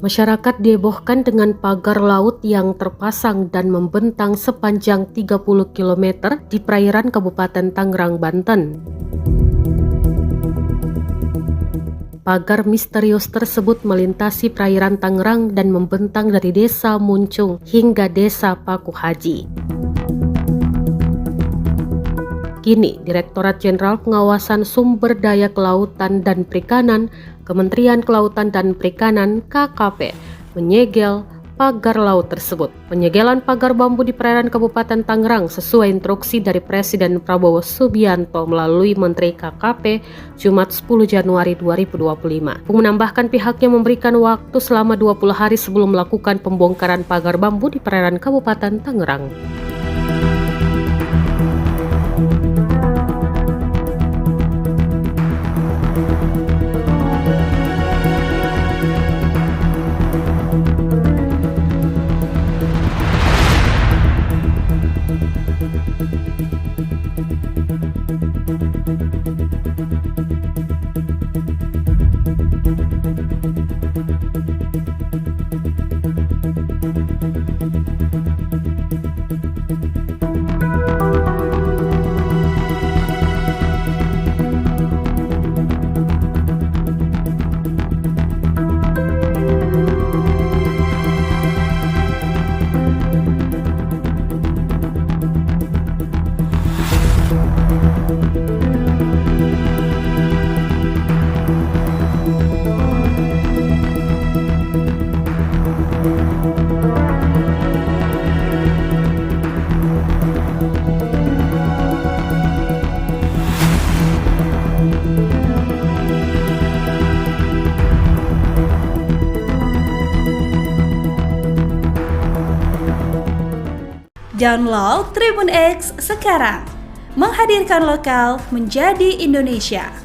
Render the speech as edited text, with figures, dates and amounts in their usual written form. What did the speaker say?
Masyarakat dihebohkan dengan pagar laut yang terpasang dan membentang sepanjang 30 km di perairan Kabupaten Tangerang, Banten. Pagar misterius tersebut melintasi perairan Tangerang dan membentang dari Desa Muncung hingga Desa Paku Haji. Kini, Direktorat Jenderal Pengawasan Sumber Daya Kelautan dan Perikanan, Kementerian Kelautan dan Perikanan (KKP) menyegel pagar laut tersebut. Penyegelan pagar bambu di perairan Kabupaten Tangerang sesuai instruksi dari Presiden Prabowo Subianto melalui Menteri KKP Jumat 10 Januari 2025. Menambahkan pihaknya memberikan waktu selama 20 hari sebelum melakukan pembongkaran pagar bambu di perairan Kabupaten Tangerang. Download Tribun X sekarang, menghadirkan lokal menjadi Indonesia.